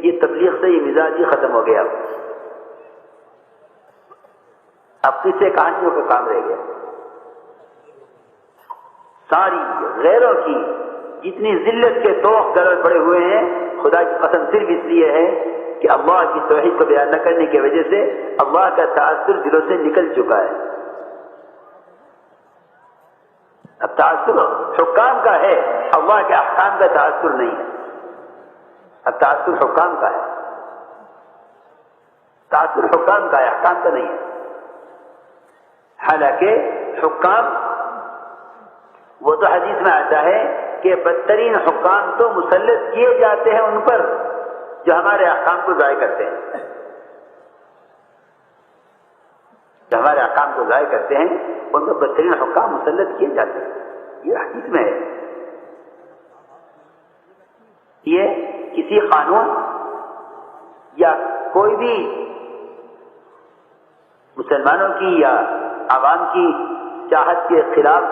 یہ تبلیغ سے یہ مزاج ہی ختم ہو گیا. اب قصے کہانیوں کا کام رہ گیا. ساری غیروں کی جتنی ذلت کے توق گرد پڑے ہوئے ہیں، خدا کی قسم صرف اس لیے ہے کہ اللہ کی توحید کو بیان نہ کرنے کی وجہ سے اللہ کا تاثر دلوں سے نکل چکا ہے. اب تاثر حکام کا ہے، اللہ کے احکام کا تاثر نہیں ہے. اب تاثر حکام کا ہے، تاثر حکام کا ہے، احکام کا نہیں ہے. حالانکہ حکام، وہ تو حدیث میں آتا ہے کہ بدترین حکام تو مسلط کیے جاتے ہیں ان پر جو ہمارے احکام کو ضائع کرتے ہیں. جو ہمارے احکام کو ضائع کرتے ہیں ان پر بدترین حکام مسلط کیے جاتے ہیں. یہ حدیث میں ہے. یہ کسی قانون یا کوئی بھی مسلمانوں کی یا عوام کی چاہت کے خلاف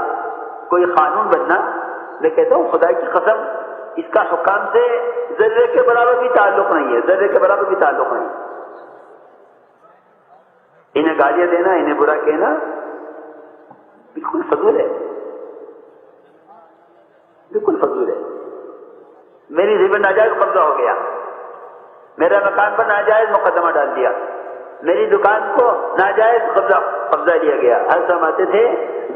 کوئی قانون بننا، میں کہتا ہوں خدا کی قسم اس کا حکام سے ذرے کے برابر بھی تعلق نہیں ہے، ذرے کے برابر بھی تعلق نہیں. انہیں گالیاں دینا، انہیں برا کہنا بالکل فضول ہے، بالکل فضول ہے. میری زمین ناجائز قبضہ ہو گیا، میرے مکان پر ناجائز مقدمہ ڈال دیا، میری دکان کو ناجائز قبضہ لیا گیا. حضرت فرماتے تھے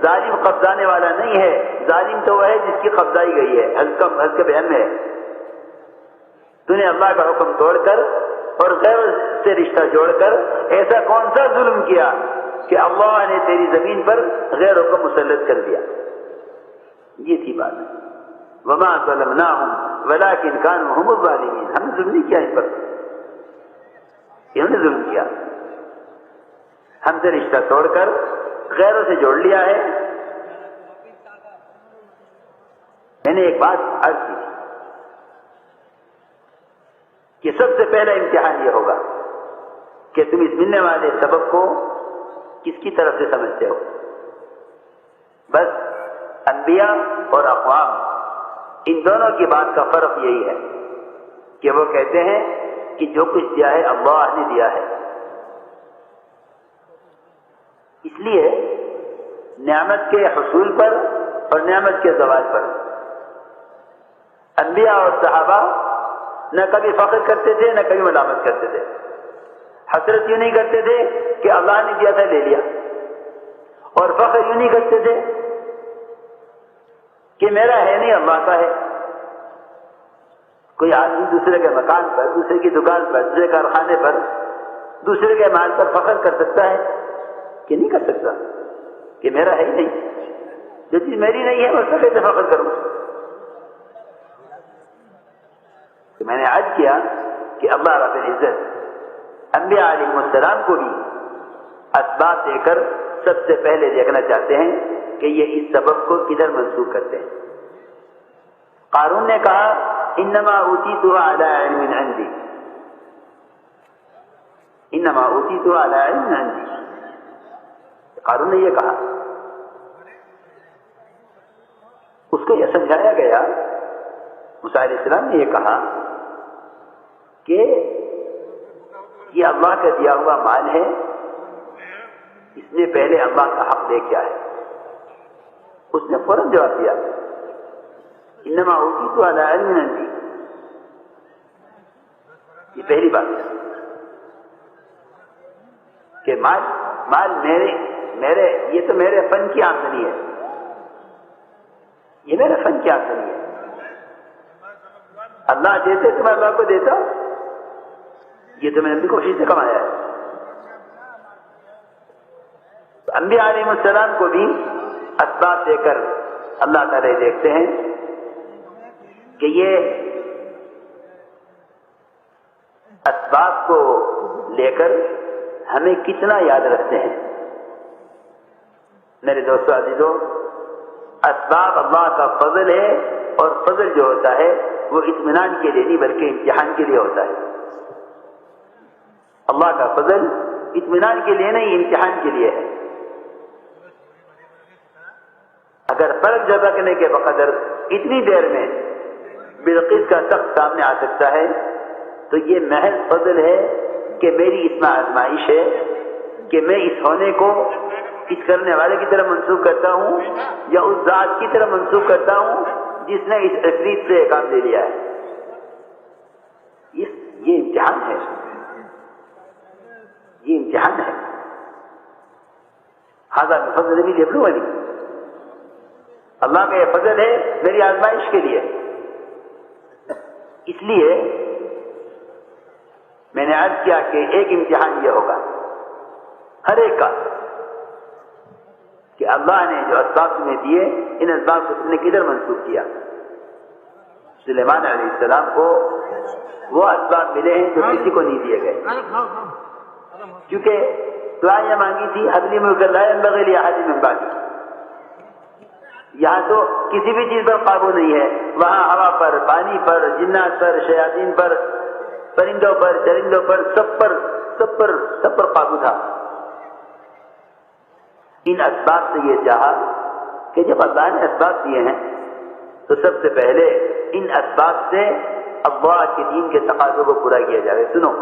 ظالم قبضانے والا نہیں ہے، ظالم تو وہ ہے جس کی قبضائی گئی ہے. حضرت کے بیان میں ہے تو نے اللہ کا حکم توڑ کر اور غیر سے رشتہ جوڑ کر ایسا کون سا ظلم کیا کہ اللہ نے تیری زمین پر غیروں کو مسلط کر دیا. یہ تھی بات. وما ظلمناہم ولکن کانوا ھم الظالمین. ہم نے ظلم نہیں کیا ان پر، انہوں نے ظلم کیا. ہم سے رشتہ توڑ کر غیروں سے جوڑ لیا ہے. میں نے ایک بات عرض کی کہ سب سے پہلا امتحان یہ ہوگا کہ تم اس ملنے والے سبب کو کس کی طرف سے سمجھتے ہو. بس انبیاء اور اقوام، ان دونوں کی بات کا فرق یہی ہے کہ وہ کہتے ہیں کہ جو کچھ دیا ہے اللہ نے دیا ہے. اس لیے نعمت کے حصول پر اور نعمت کے زوال پر انبیاء اور صحابہ نہ کبھی فخر کرتے تھے نہ کبھی ملامت کرتے تھے. حسرت یوں نہیں کرتے تھے کہ اللہ نے دیا تھا لے لیا، اور فخر یوں نہیں کرتے تھے کہ میرا ہے نہیں اللہ کا ہے. کوئی آدمی دوسرے کے مکان پر، دوسرے کی دکان پر، دوسرے کارخانے پر، دوسرے کے مال پر فخر کر سکتا ہے کہ نہیں کر سکتا کہ میرا ہے ہی نہیں. جو چیز میری نہیں ہے میں اس سے کیسے فخر کروں. تو میں نے عرض کیا کہ اللہ رب العزت انبیاء علیہ السلام کو بھی اسباب دے کر سب سے پہلے دیکھنا چاہتے ہیں کہ یہ اس سبب کو کدھر منسوخ کرتے ہیں. قارون نے کہا انما اوتیتہ علی علم عندی، انما اوتیتہ علی علم عندی. قارون نے یہ کہا. اس کو یہ سمجھایا گیا، موسیٰ علیہ السلام نے یہ کہا کہ یہ اللہ کا دیا ہوا مال ہے، اس نے پہلے اللہ کا حق لے کیا ہے. اس نے فوراً جواب دیا انما اوتیتہ علی علم عندی. یہ پہلی بات ہے کہ مال میرے یہ تو میرے فن کی آمدنی ہے، یہ میرے فن کی آمدنی ہے. اللہ دیتے تو میں اللہ کو دیتا، یہ تو میں نے اپنی کوشش سے کمایا ہے. تو انبیاء علیہ السلام کو بھی اسباب دے کر اللہ تعالی دیکھتے ہیں کہ یہ اسباب کو لے کر ہمیں کتنا یاد رکھتے ہیں. میرے دوستو عزیزو، اسباب اللہ کا فضل ہے، اور فضل جو ہوتا ہے وہ اطمینان کے لیے نہیں بلکہ امتحان کے لیے ہوتا ہے. اللہ کا فضل اطمینان کے لیے نہیں، امتحان کے لیے ہے. اگر فرق جھپکنے کے بقدر اتنی دیر میں بلقیس کا تخت سامنے آ سکتا ہے تو یہ محض فضل ہے کہ میری اس میں آزمائش ہے کہ میں اس ہونے کو اس کرنے والے کی طرف منسوخ کرتا ہوں یا اس ذات کی طرف منسوخ کرتا ہوں جس نے اس عفریت سے کام لے لیا ہے. یہ امتحان ہے، یہ امتحان ہے. ہاں فضل بھی لیبلونی، اللہ کا یہ فضل ہے میری آزمائش کے لیے. اس لیے میں نے عرض کیا کہ ایک امتحان یہ ہوگا ہر ایک کا کہ اللہ نے جو اسباب تمہیں دیے ان اسباب کو تم نے کدھر منسوخ کیا. سلیمان علیہ السلام کو وہ اسباب ملے ہیں جو کسی کو نہیں دیے گئے، کیونکہ دعا یہ مانگی تھی حبلی ملک لا ينبغي لأحد من بعدی. یہاں تو کسی بھی چیز پر قابو نہیں ہے، وہاں ہوا پر، پانی پر، جنات پر، شیاطین پر، پرندوں پر، چرندوں پر، سب پر قابو تھا. ان اسباب سے یہ چاہا کہ جب اللہ نے اسباب دیے ہیں تو سب سے پہلے ان اسباب سے اللہ کے دین کے تقاضوں کو پورا کیا جائے. سنو،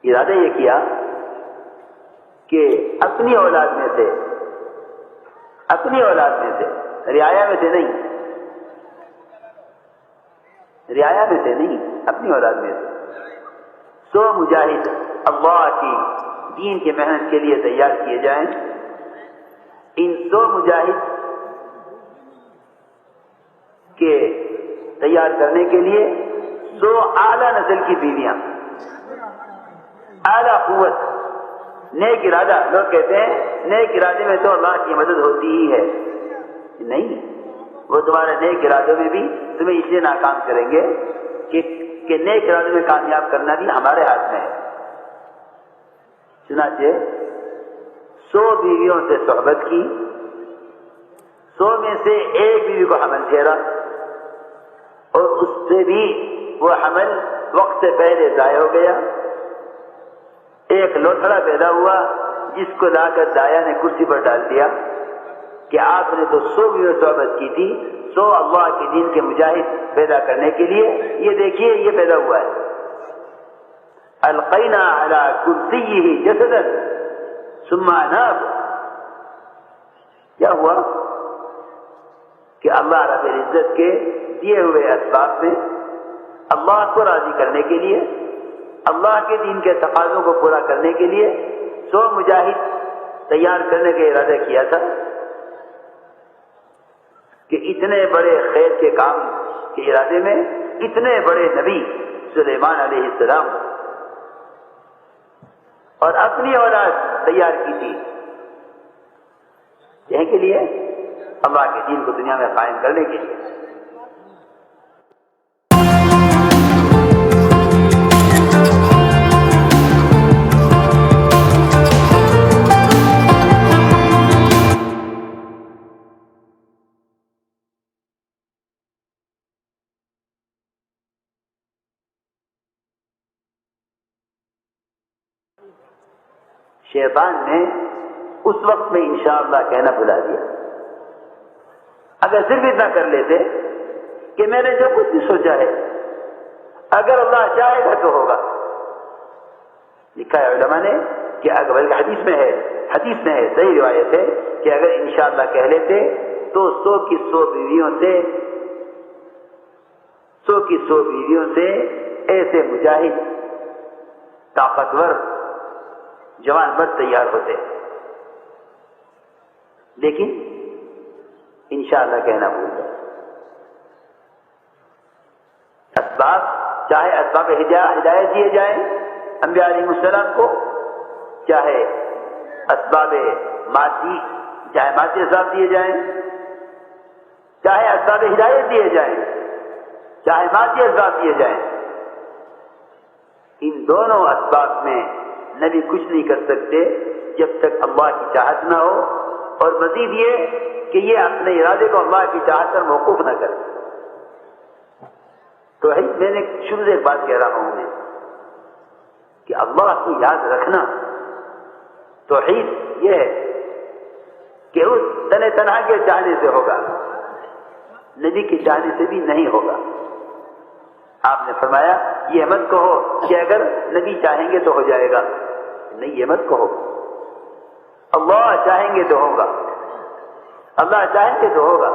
ارادہ یہ کیا کہ اپنی اولاد میں سے رعایا میں سے نہیں اپنی اولاد میں سے 100 مجاہد اللہ کی دین کی محنت کے لیے تیار کیے جائیں. ان 100 مجاہد کے تیار کرنے کے لیے 100 اعلیٰ نسل کی بیویاں، اعلیٰ قوت، نیک ارادہ. لوگ کہتے ہیں نیک ارادے میں تو اللہ کی مدد ہوتی ہی ہے. نہیں، وہ تمہارے نیک ارادوں میں بھی تمہیں اس لیے ناکام کریں گے کہ نیک ارادوں میں کامیاب کرنا بھی ہمارے ہاتھ میں ہے. چنانچہ 100 بیویوں سے صحبت کی، 100 میں سے ایک بیوی کو حمل ٹھہرا اور اس سے بھی وہ حمل وقت سے پہلے ضائع ہو گیا. ایک لوتھڑا پیدا ہوا جس کو لا کر دایا نے کرسی پر ڈال دیا کہ آپ نے تو 100 بیویوں سے صحبت کی تھی، 100 اللہ کے دین کے مجاہد پیدا کرنے کے لیے، یہ دیکھیے یہ پیدا ہوا ہے. القینا علی کرسیہ جسدا ثم اناب. کیا ہوا کہ اللہ رب العزت کے دیے ہوئے اسباب میں اللہ کو راضی کرنے کے لیے، اللہ کے دین کے تقاضوں کو پورا کرنے کے لیے 100 مجاہد تیار کرنے کا ارادہ کیا تھا کہ اتنے بڑے خیر کے کام کے ارادے میں اتنے بڑے نبی سلیمان علیہ السلام اور اپنی اولاد تیار کی تھی یہ کے لیے، اللہ کے دین کو دنیا میں قائم کرنے کے لیے. شیطان نے اس وقت میں انشاءاللہ کہنا بھلا دیا. اگر صرف اتنا کر لیتے کہ میں نے جو کچھ بھی سوچا ہے اگر اللہ چاہے گا تو ہوگا. لکھا ہے علماء نے کہ اگر حدیث میں ہے صحیح روایت ہے کہ اگر انشاءاللہ کہہ لیتے تو 100 کی 100 بیویوں سے ایسے مجاہد طاقتور جوان مرد تیار ہوتے. لیکن انشاءاللہ کہنا بھول گئے. اسباب، چاہے اسباب ہدایت دیے جائیں انبیاء علیہ السلام کو، چاہے اسباب مادی اسباب دیے جائیں، چاہے اسباب ہدایت دیے جائیں، چاہے مادی اسباب دیے جائیں، ان دونوں اسباب میں نبی کچھ نہیں کر سکتے جب تک اللہ کی چاہت نہ ہو، اور مزید یہ کہ یہ اپنے ارادے کو اللہ کی چاہت پر موقوف نہ کرے. تو میں نے شروع سے ایک بات کہہ رہا ہوں میں کہ اللہ کو یاد رکھنا توحید یہ ہے کہ اس تنہا کے چاہنے سے ہوگا، نبی کے چاہنے سے بھی نہیں ہوگا. آپ نے فرمایا یہ مت کہو کہ اگر نبی چاہیں گے تو ہو جائے گا، نہیں یہ مت کہو، اللہ چاہیں گے تو ہوگا، اللہ چاہیں گے تو ہوگا۔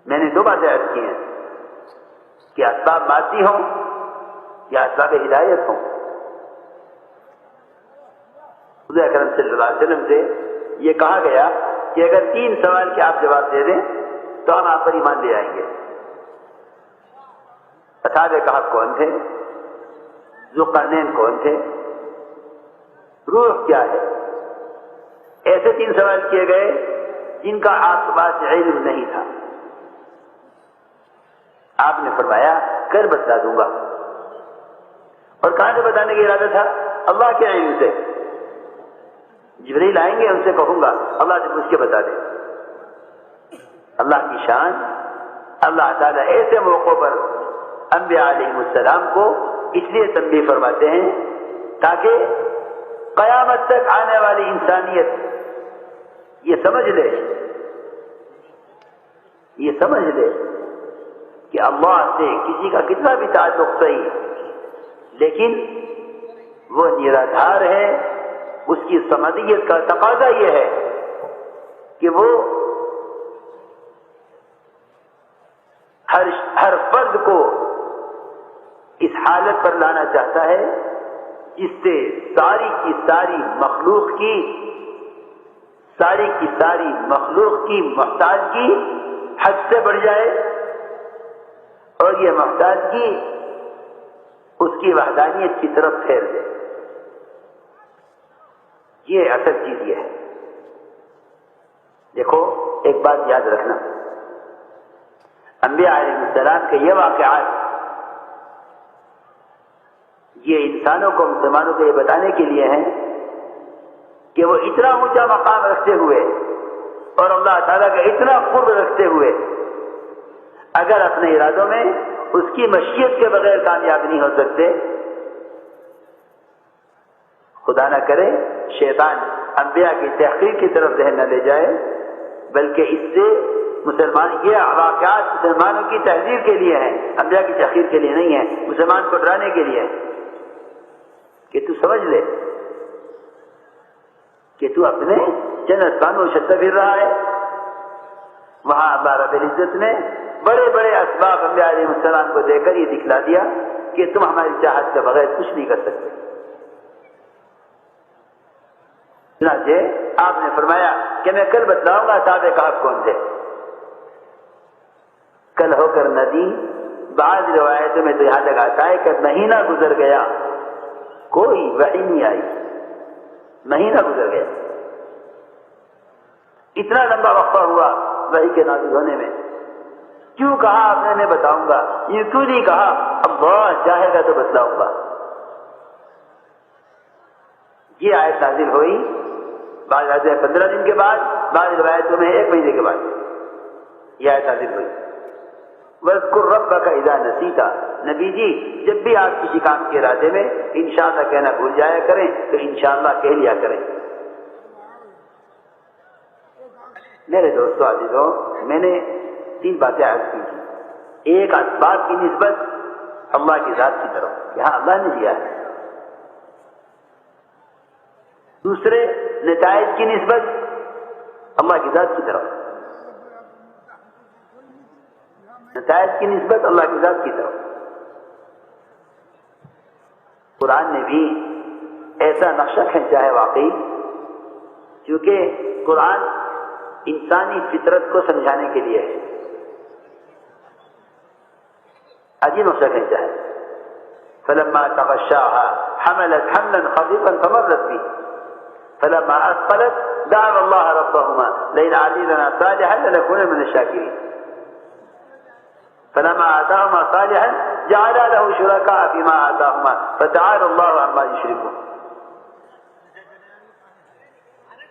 میں نے دو باتیں عرض کی ہیں کہ اسباب مادی ہوں یا اسباب ہدایت ہوں۔ حضور اکرم صلی اللہ علیہ وسلم سے یہ کہا گیا کہ اگر 3 سوال کے آپ جواب دے دیں تو ہم آپ پر ایمان لے آئیں گے۔ اصحاب کہف کون تھے؟ ذوالقرنین کون تھے؟ روح کیا ہے؟ ایسے 3 سوال کیے گئے جن کا آپ کے پاس علم نہیں تھا۔ آپ نے فرمایا کر بتلا دوں گا، اور کہاں سے بتانے کا ارادہ تھا؟ اللہ کے علم سے۔ جبریل آئیں گے ان سے کہوں گا اللہ سے پوچھ کے بتا دے۔ اللہ کی شان، اللہ تعالیٰ ایسے موقعوں پر انبیاء علیہ السلام کو اس لیے تنبیہ فرماتے ہیں تاکہ قیامت تک آنے والی انسانیت یہ سمجھ لے کہ اللہ سے کسی کا کتنا بھی تعلق صحیح، لیکن وہ نرادھار ہے۔ اس کی سمدیت کا تقاضا یہ ہے کہ وہ ہر فرد کو اس حالت پر لانا چاہتا ہے جس سے ساری کی ساری مخلوق کی محتاجگی حد سے بڑھ جائے، اور یہ محتاجگی اس کی وحدانیت کی طرف پھیر دے۔ یہ اصل چیز یہ ہے۔ دیکھو ایک بات یاد رکھنا، انبیاء علیہ السلام کے یہ واقعات یہ انسانوں کو، مسلمانوں کو یہ بتانے کے لیے ہیں کہ وہ اتنا اونچا مقام رکھتے ہوئے اور اللہ تعالیٰ کا اتنا قرب رکھتے ہوئے اگر اپنے ارادوں میں اس کی مشیت کے بغیر کامیاب نہیں ہو سکتے، خدا نہ کرے شیطان انبیاء کی تحقیر کی طرف ذہن نہ لے جائے، بلکہ اس سے یہ واقعات مسلمانوں کی تحذیر کے لیے ہیں، انبیاء کی تحقیر کے لیے نہیں ہے، مسلمان کو ڈرانے کے لیے کہ تو سمجھ لے کہ تو اپنے چند اسباب میں شتہ پھر رہا ہے۔ وہاں اللہ رب العزت نے بڑے بڑے اسباب انبیاء علیہ السلام کو دے کر یہ دکھلا دیا کہ تم ہماری چاہت کے بغیر کچھ نہیں کر سکتے۔ چنانچہ آپ نے فرمایا کہ میں کل بتلاؤں گا اصحاب کہف کون تھے۔ کل ہو کر ندی، بعض روایتوں میں تو یہاں تک آتا ہے کہ مہینہ گزر گیا، کوئی وحی نہیں آئی، مہینہ گزر گیا، اتنا لمبا وقفہ ہوا وحی کے نازل ہونے میں۔ کیوں کہا آپ نے میں بتاؤں گا؟ یہ کیوں نہیں کہا اللہ چاہے گا تو بتلاؤں گا؟ یہ آیت نازل ہوئی بعض روایتوں میں 15 دن کے بعد، بعض روایتوں میں 1 مہینے کے بعد یہ آیت نازل ہوئی۔ وَاذْكُرْ رَبَّكَ إِذَا نَسِيتَ، نبی جی جب بھی آپ کسی کام کے ارادے میں انشاءاللہ کہنا بھول جایا کریں تو انشاءاللہ کہہ لیا کریں۔ میرے دوستو عزیزو، میں نے 3 باتیں عرض کی تھی۔ ایک اسباب کی نسبت اللہ کی ذات کی طرف، یہاں اللہ نے دیا ہے۔ دوسرے نتائج کی نسبت اللہ کی ذات کی طرف، نتائج کی نسبت اللہ کی ذات کی طرف۔ قرآن نے بھی ایسا نقشہ کھینچا ہے واقعی، کیونکہ قرآن انسانی فطرت کو سمجھانے کے لیے ہے، عجیب نقشہ کھینچا ہے۔ فلما تغشاها حملت حملا خفيفا فمرت به فلما اثقلت دعوا الله ربهما لئن آتيتنا صالحا لنكونن من الشاكرين فلما آتاهما صالحا جعلا له شركاء فيما آتاهما فتعالى الله عما يشركون۔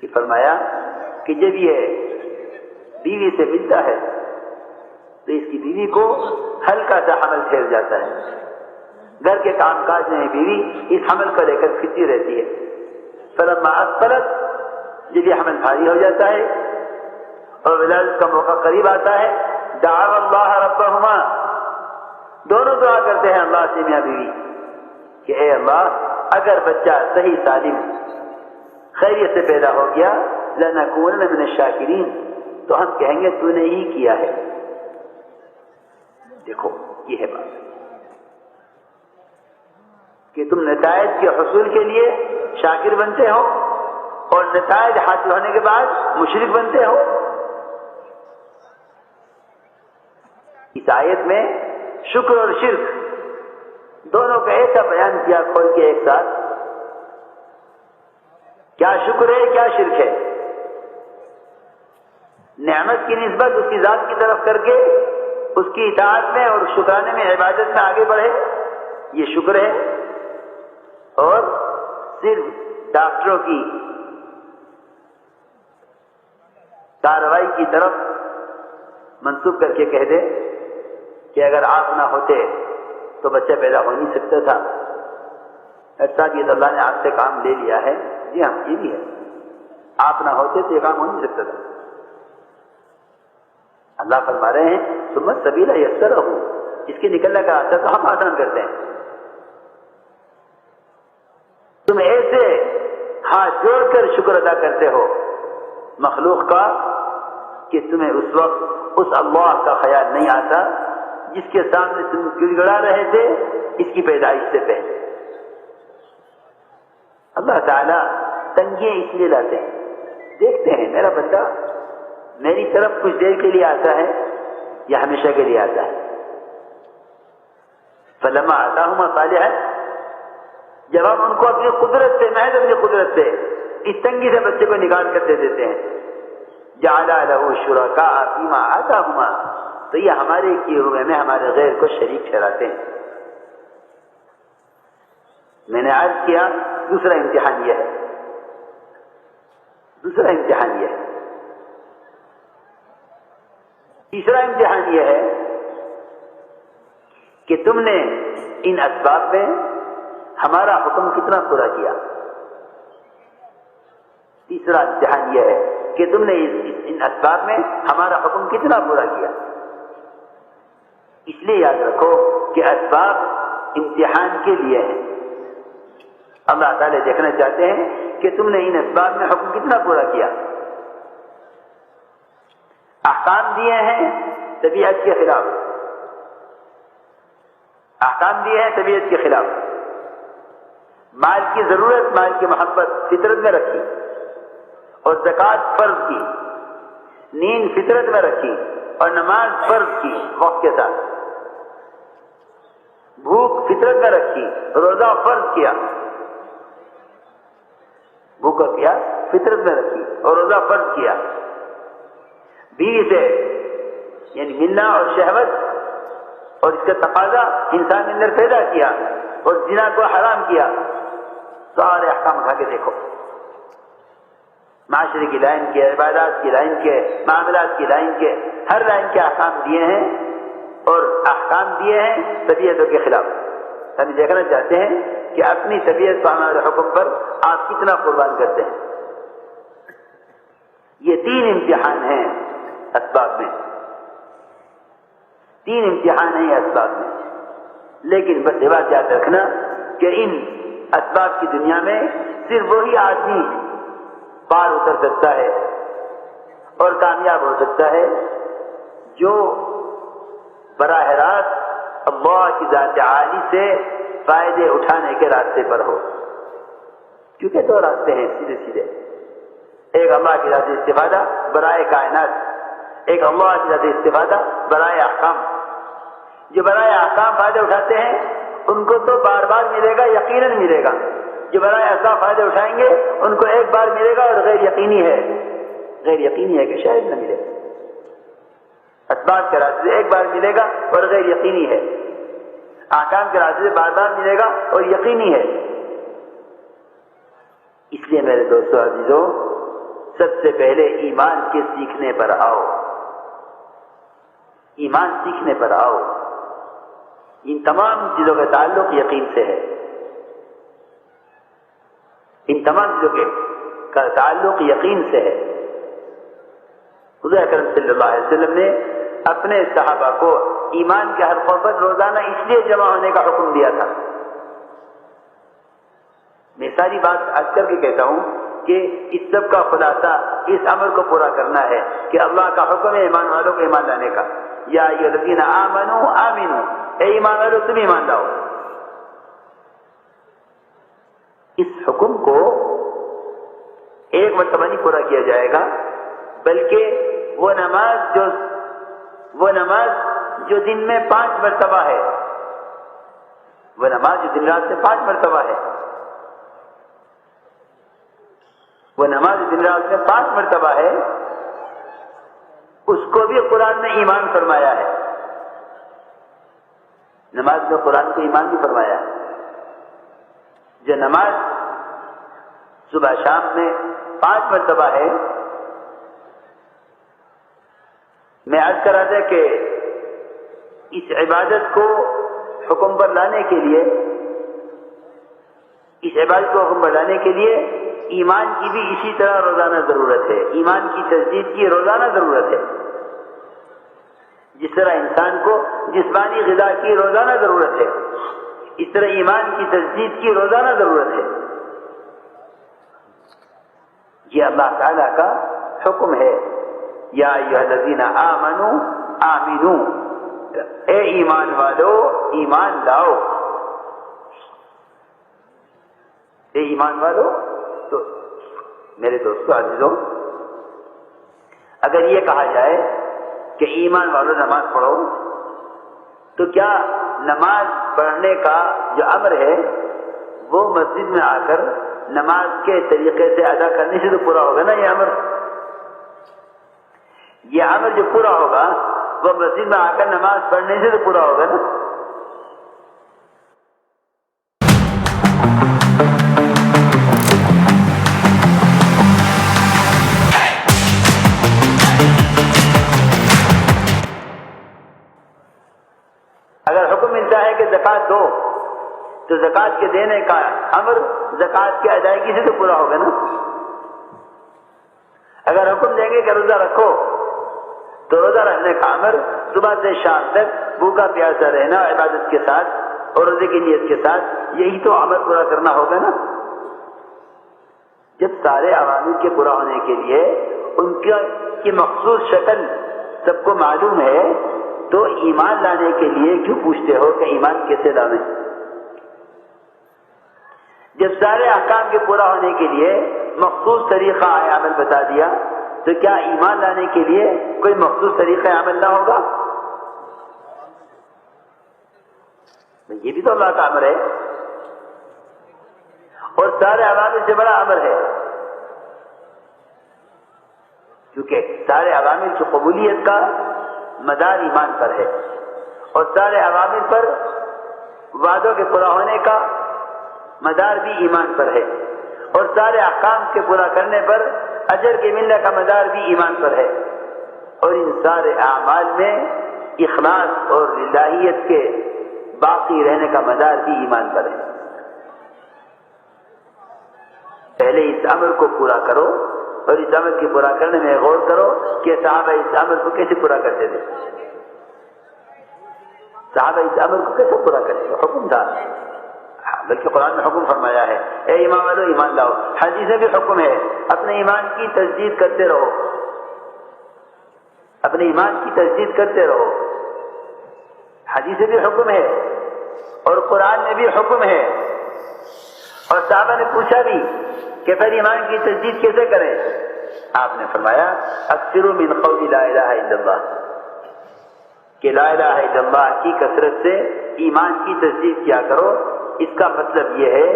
یہ فرمایا کہ جب یہ بیوی سے ملتا ہے تو اس کی بیوی کو ہلکا سا حمل پھیر جاتا ہے، گھر کے کام کاج میں بیوی اس حمل کو لے کر پھرتی رہتی ہے۔ فلما اثقلت، جب یہ حمل بھاری ہو جاتا ہے اور ولادت کا موقع قریب آتا ہے، دعوا اللہ ربہما، دعا کرتے ہیں اللہ سے میاں بیوی کہ اے اللہ اگر بچہ صحیح سالم خیریت سے پیدا ہو گیا لنکونن من الشاکرین تو ہم کہیں گے تو نے ہی کیا ہے. دیکھو یہ ہے بات کہ تم نتائج کے حصول کے لیے شاکر بنتے ہو اور نتائج حاصل ہونے کے بعد مشرک بنتے ہو. اس آیت میں شکر اور شرک دونوں کا ایسا بیان کیا کھول کے ایک ساتھ. کیا شکر ہے کیا شرک ہے. نعمت کی نسبت اس کی ذات کی طرف کر کے اس کی اطاعت میں اور شکرانے میں عبادت میں آگے بڑھے یہ شکر ہے. اور صرف ڈاکٹروں کی کارروائی کی طرف منسوب کر کے کہہ دے کہ اگر آپ نہ ہوتے تو بچہ پیدا ہو نہیں سکتا تھا. ایسا کہ اللہ نے آپ سے کام لے لیا ہے. جی ہاں یہ بھی ہے. آپ نہ ہوتے تو یہ کام ہو نہیں سکتا تھا. اللہ فرما رہے ہیں ثم السبیل یسرہ اس کے نکلنے کا راستہ تو ہم آسان کرتے ہیں. تم ایسے ہاتھ جوڑ کر شکر ادا کرتے ہو مخلوق کا کہ تمہیں اس وقت اس اللہ کا خیال نہیں آتا جس کے سامنے تم گڑ گڑا رہے تھے اس کی پیدائش سے پہلے. اللہ تعالیٰ تنگیاں اس لیے لاتے ہیں. دیکھتے ہیں میرا بندہ میری طرف کچھ دیر کے لیے آتا ہے یا ہمیشہ کے لیے آتا ہے. فلما آتاہما صالحا جب ہم ان کو اپنی قدرت سے محض اپنی قدرت سے اس تنگی سے بچے کو نکال کر دے دیتے ہیں جعل له شرکاء فیما آتاہما تو یہ ہمارے کیے ہوئے میں ہمارے غیر کو شریک ٹھہراتے ہیں. میں نے عرض کیا دوسرا امتحان یہ ہے. دوسرا امتحان یہ ہے. تیسرا امتحان یہ ہے کہ تم نے ان اسباب میں ہمارا حکم کتنا پورا کیا. تیسرا امتحان یہ ہے کہ تم نے ان اسباب میں ہمارا حکم کتنا پورا کیا. اس لیے یاد رکھو کہ اسباب امتحان کے لیے ہیں. اللہ تعالیٰ دیکھنا چاہتے ہیں کہ تم نے ان اسباب میں حکم کتنا پورا کیا. احکام دیے ہیں طبیعت کے خلاف. احکام دیے ہیں طبیعت کے خلاف. مال کی ضرورت مال کی محبت فطرت میں رکھی اور زکوٰۃ فرض کی. نیند فطرت میں رکھی اور نماز فرض کی وقت کے ساتھ. بھوک فطرت میں رکھی روزہ فرض کیا. بھوکا کیا فطرت میں رکھی اور روزہ فرض کیا. بیوی سے یعنی ملنا اور شہوت اور اس کا تقاضا انسان کے اندر پیدا کیا اور زنا کو حرام کیا. سارے احکام اٹھا کے دیکھو. معاشرے کی لائن کے عبادات کی لائن کے معاملات کی لائن کے ہر لائن کے احکام دیے ہیں اور احکام دیے ہیں طبیعتوں کے خلاف. ہم دیکھنا چاہتے ہیں کہ اپنی طبیعت کو ہمارے حکم پر آپ کتنا قربان کرتے ہیں. یہ 3 امتحان ہیں اسباب میں. 3 امتحان ہیں اسباب میں. لیکن بس یہ بات یاد رکھنا کہ ان اسباب کی دنیا میں صرف وہی آدمی پار اتر سکتا ہے اور کامیاب ہو سکتا ہے جو براہ راست اللہ کی ذات عالی سے فائدے اٹھانے کے راستے پر ہو. کیونکہ 2 راستے ہیں سیدھے سیدھے. ایک اللہ کی ذات استفادہ برائے کائنات, ایک اللہ کی ذات استفادہ برائے احکام. جو برائے احکام فائدے اٹھاتے ہیں ان کو تو بار بار ملے گا, یقیناً ملے گا. جو برائے احکام فائدے اٹھائیں گے ان کو ایک بار ملے گا اور غیر یقینی ہے کہ شاید نہ ملے. اسباب کے راستے سے ایک بار ملے گا اور غیر یقینی ہے. احکام کے راستے سے بار بار ملے گا اور یقینی ہے. اس لیے میرے دوستو عزیزو, سب سے پہلے ایمان کے سیکھنے پر آؤ. ایمان سیکھنے پر آؤ. ان تمام چیزوں کا تعلق یقین سے ہے. ان تمام چیزوں کا تعلق یقین سے ہے. حضور اکرم صلی اللہ علیہ وسلم نے اپنے صحابہ کو ایمان کے حلقوں پر روزانہ اس لیے جمع ہونے کا حکم دیا تھا۔ میں ساری بات عرض کر کے کہتا ہوں کہ اس سب کا خلاصہ اس امر کو پورا کرنا ہے کہ اللہ کا حکم ہے ایمان والوں کو ایمان لانے کا۔ یا ایھا الذین آمنوا آمنوا، اے ایمان والوں تم ایمان لاؤ۔ اس حکم کو ایک مرتبہ نہیں پورا کیا جائے گا، بلکہ وہ نماز جو دن میں 5 مرتبہ ہے، وہ نماز جو دن رات میں 5 مرتبہ ہے، وہ نماز دن رات میں 5 مرتبہ ہے، اس کو بھی قرآن میں ایمان فرمایا ہے۔ نماز میں قرآن کو ایمان بھی فرمایا ہے۔ جو نماز صبح شام میں 5 مرتبہ ہے، میں عرض کر رہا تھا کہ اس عبادت کو حکم پر لانے کے لیے، اس عبادت کو حکم پر لانے کے لیے ایمان کی بھی اسی طرح روزانہ ضرورت ہے، ایمان کی تجدید کی روزانہ ضرورت ہے۔ جس طرح انسان کو جسمانی غذا کی روزانہ ضرورت ہے، اس طرح ایمان کی تجدید کی روزانہ ضرورت ہے۔ یہ اللہ تعالیٰ کا حکم ہے، یا ایھا الذین آمنوا آمنوا، اے ایمان والو ایمان لاؤ۔ اے ایمان والو، تو میرے دوستو عزیزوں، اگر یہ کہا جائے کہ ایمان والو نماز پڑھو، تو کیا نماز پڑھنے کا جو امر ہے وہ مسجد میں آ کر نماز کے طریقے سے ادا کرنے سے تو پورا ہوگا نا؟ یہ امر جو پورا ہوگا وہ مسجد میں آ کر نماز پڑھنے سے تو پورا ہوگا نا؟ اگر حکم ملتا ہے کہ زکوٰۃ دو، تو زکوٰۃ کے دینے کا امر زکوٰۃ کی ادائیگی سے تو پورا ہوگا نا؟ اگر حکم دیں گے کہ روزہ رکھو، تو روزہ رکھنے کا امر صبح سے شام تک بھوکا پیاسا رہنا عبادت کے ساتھ اور روزے کی نیت کے ساتھ، یہی تو امر پورا کرنا ہوگا نا؟ جب سارے عوامل کے پورا ہونے کے لیے ان کی مخصوص شکل سب کو معلوم ہے، تو ایمان لانے کے لیے کیوں پوچھتے ہو کہ ایمان کیسے لانے؟ جب سارے احکام کے پورا ہونے کے لیے مخصوص طریقہ عمل بتا دیا، تو کیا ایمان لانے کے لیے کوئی مخصوص طریقہ عمل نہ ہوگا؟ یہ بھی تو اللہ کا امر ہے، اور سارے عوامل سے بڑا امر ہے، کیونکہ سارے عوامل کی قبولیت کا مدار ایمان پر ہے، اور سارے عوامل پر وعدوں کے پورا ہونے کا مدار بھی ایمان پر ہے، اور سارے احکام کے پورا کرنے پر اجر کے ملنے کا مدار بھی ایمان پر ہے، اور ان سارے اعمال میں اخلاص اور للہیت کے باقی رہنے کا مدار بھی ایمان پر ہے۔ پہلے اس امر کو پورا کرو، اور اس امر کے پورا کرنے میں غور کرو کہ صحابہ اس امر کو کیسے پورا کرتے تھے۔ صحابہ اس امر کو کیسے پورا کرتے تھے؟ حکم تھا، بلکہ قرآن میں حکم فرمایا ہے، اے ایمان والو ایمان لاؤ۔ حدیث میں بھی حکم ہے، اپنے ایمان کی تجدید کرتے رہو، اپنے ایمان کی تجدید کرتے رہو۔ حدیث میں بھی حکم ہے اور قرآن میں بھی حکم ہے، اور صحابہ نے پوچھا بھی کہ پھر ایمان کی تجدید کیسے کریں؟ آپ نے فرمایا اکثروا من قول لا الہ الا اللہ، کہ لا الہ الا اللہ کی کثرت سے ایمان کی تجدید کیا کرو۔ اس کا مطلب یہ ہے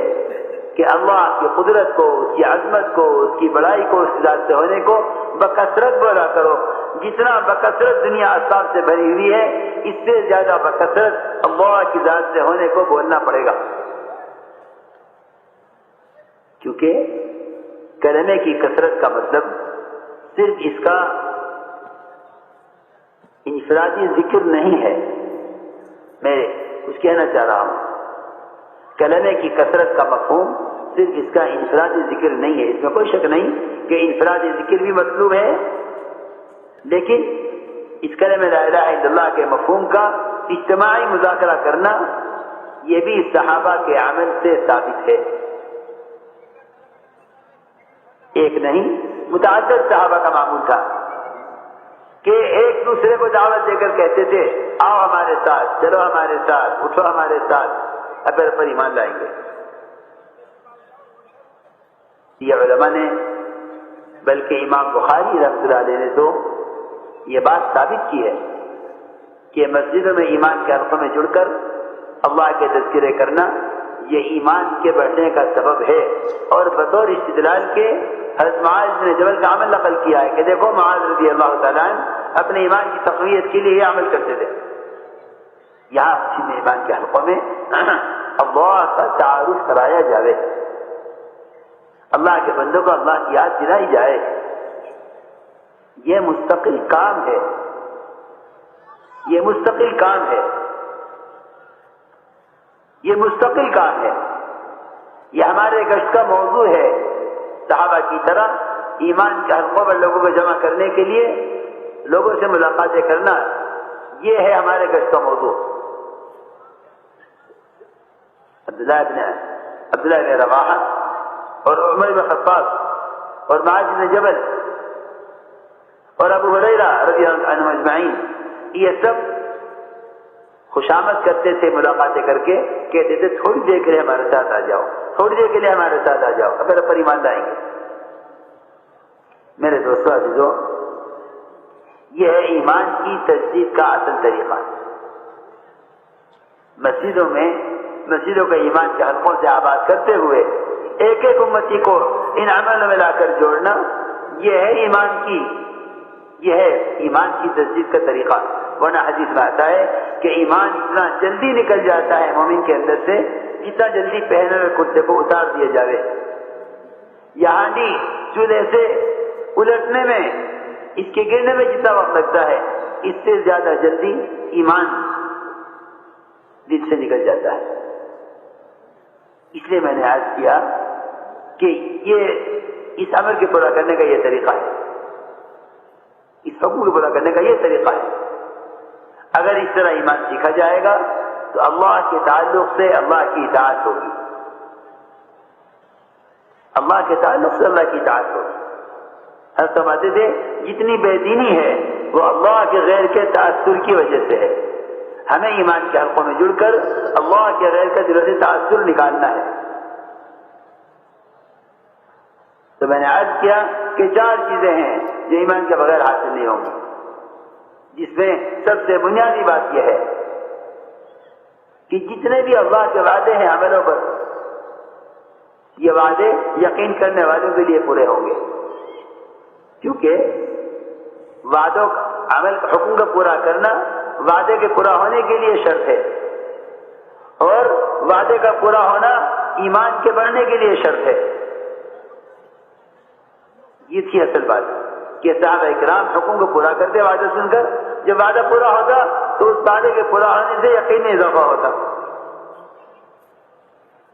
کہ اللہ کی قدرت کو، اس کی عظمت کو، اس کی بڑائی کو، اس کی ذات سے ہونے کو بکثرت بولا کرو۔ جتنا بکثرت دنیا اسباب سے بھری ہوئی ہے، اس سے زیادہ بکثرت اللہ کی ذات سے ہونے کو بولنا پڑے گا، کیونکہ کلمے کی کثرت کا مطلب صرف اس کا انفرادی ذکر نہیں ہے۔ میں کچھ کہنا چاہ رہا ہوں، کلمے کی کثرت کا مفہوم صرف اس کا انفرادی ذکر نہیں ہے۔ اس میں کوئی شک نہیں کہ انفرادی ذکر بھی مطلوب ہے، لیکن اس کلمہ لا الہ الا اللہ کے مفہوم کا اجتماعی مذاکرہ کرنا یہ بھی صحابہ کے عمل سے ثابت ہے. ایک نہیں متعدد صحابہ کا معمول تھا کہ ایک دوسرے کو دعوت دے کر کہتے تھے آؤ ہمارے ساتھ، چلو ہمارے ساتھ، اٹھو ہمارے ساتھ، اگر پر ایمان لائیں گے. یہ علماء نے بلکہ امام بخاری رحمۃ اللہ علیہ نے تو یہ بات ثابت کی ہے کہ مسجدوں میں ایمان کے حلقوں میں جڑ کر اللہ کے تذکرے کرنا یہ ایمان کے بڑھنے کا سبب ہے. اور بطور استدلال کے حضرت معاذ بن جبل کا عمل نقل کیا ہے کہ دیکھو معاذ رضی اللہ تعالیٰ عنہ اپنے ایمان کی تقویت کے لیے یہ عمل کرتے تھے. یہاں مسجد میں ایمان کے حلقوں میں اللہ کا تعارف کرایا جائے، اللہ کے بندوں کو اللہ کی یاد دلائی جائے. یہ مستقل کام ہے، یہ مستقل کام ہے، یہ مستقل کام ہے. یہ ہمارے گشت کا موضوع ہے. صحابہ کی طرح ایمان کے حلقوں پر لوگوں کو جمع کرنے کے لیے لوگوں سے ملاقاتیں کرنا، یہ ہے ہمارے گشت کا موضوع. عبداللہ بن رواحہ اور عمر بن خطاب اور معاذ بن جبل اور ابو ہریرہ رضی اللہ عنہم اجمعین یہ سب خوشامد کرتے تھے ملاقاتیں کر کے، کہتے تھے تھوڑی دیر کے لیے ہمارے ساتھ آ جاؤ، تھوڑی دیر کے لیے ہمارے ساتھ آ جاؤ، اگر پر ایمان لائیں گے. میرے دوستو عزیزو، یہ ہے ایمان کی تجدید کا اصل طریقہ. مسجدوں کا ایمان کے حلقوں سے آباد کرتے ہوئے ایک ایک امتی کو ان عملوں میں لا کر جوڑنا، یہ ہے ایمان کی تجدید کا طریقہ. ورنہ حدیث میں آتا ہے کہ ایمان اتنا جلدی نکل جاتا ہے مومن کے اندر سے جتنا جلدی پہنے ہوئے کرتے کو اتار دیا جاوے. یہ ہانڈی چولہے سے الٹنے میں، اس کے گرنے میں جتنا وقت لگتا ہے اس سے زیادہ جلدی ایمان دل سے نکل جاتا ہے. اس لیے میں نے عرض کیا کہ اس عمل کے پورا کرنے کا یہ طریقہ ہے، اس حکم کو پورا کرنے کا یہ طریقہ ہے. اگر اس طرح ایمان سیکھا جائے گا تو اللہ کے تعلق سے اللہ کی اطاعت ہوگی، اللہ کے تعلق سے اللہ کی اطاعت ہوگی. ہم سمجھتے تھے جتنی بے دینی ہے وہ اللہ کے غیر کے تأثر کی وجہ سے ہے. ہمیں ایمان کے حلقوں میں جڑ کر اللہ کے غیر کا دلوں سے تأثر نکالنا ہے. تو میں نے عرض کیا کہ 4 چیزیں ہیں جو ایمان کے بغیر حاصل نہیں ہوں گی، جس میں سب سے بنیادی بات یہ ہے کہ جتنے بھی اللہ کے وعدے ہیں عملوں پر، یہ وعدے یقین کرنے والوں کے لیے پورے ہوں گے. کیونکہ وعدوں عمل حکم کا پورا کرنا وعدے کے پورا ہونے کے لیے شرط ہے، اور وعدے کا پورا ہونا ایمان کے بڑھنے کے لیے شرط ہے. یہ تھی اصل بات کہ صحابہ اکرام حکم کو پورا کرتے وعدہ سن کر، جب وعدہ پورا ہوتا تو اس وعدے کے پورا ہونے سے یقین میں اضافہ ہوتا.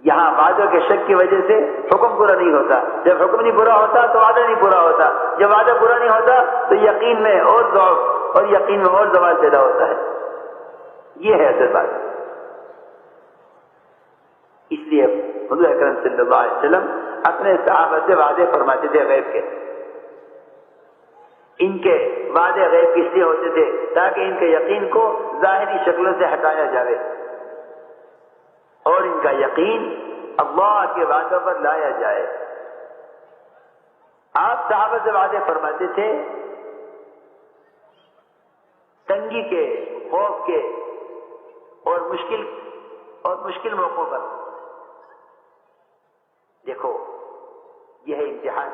یہاں وعدوں کے شک کی وجہ سے حکم پورا نہیں ہوتا، جب حکم نہیں پورا ہوتا تو وعدہ نہیں پورا ہوتا، جب وعدہ پورا نہیں ہوتا تو یقین میں اور ضعف اور یقین میں اور زوال پیدا ہوتا ہے. یہ ہے اصل بات. اس لیے حضور اکرم صلی اللہ علیہ وسلم اپنے صحابہ سے وعدے فرماتے تھے غیب کے. ان کے وعدے غیب کس لیے ہوتے تھے؟ تاکہ ان کے یقین کو ظاہری شکلوں سے ہٹایا جائے اور ان کا یقین اللہ کے وعدوں پر لایا جائے. آپ صحابہ سے وعدے فرماتے تھے تنگی کے، خوف کے اور مشکل موقعوں پر. دیکھو یہ ہے امتحان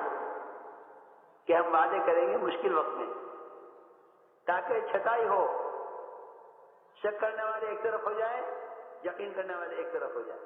کہ ہم وعدے کریں گے مشکل وقت میں تاکہ چھٹائی ہو، شک کرنے والے ایک طرف ہو جائیں، یقین کرنے والے ایک طرف ہو جائیں.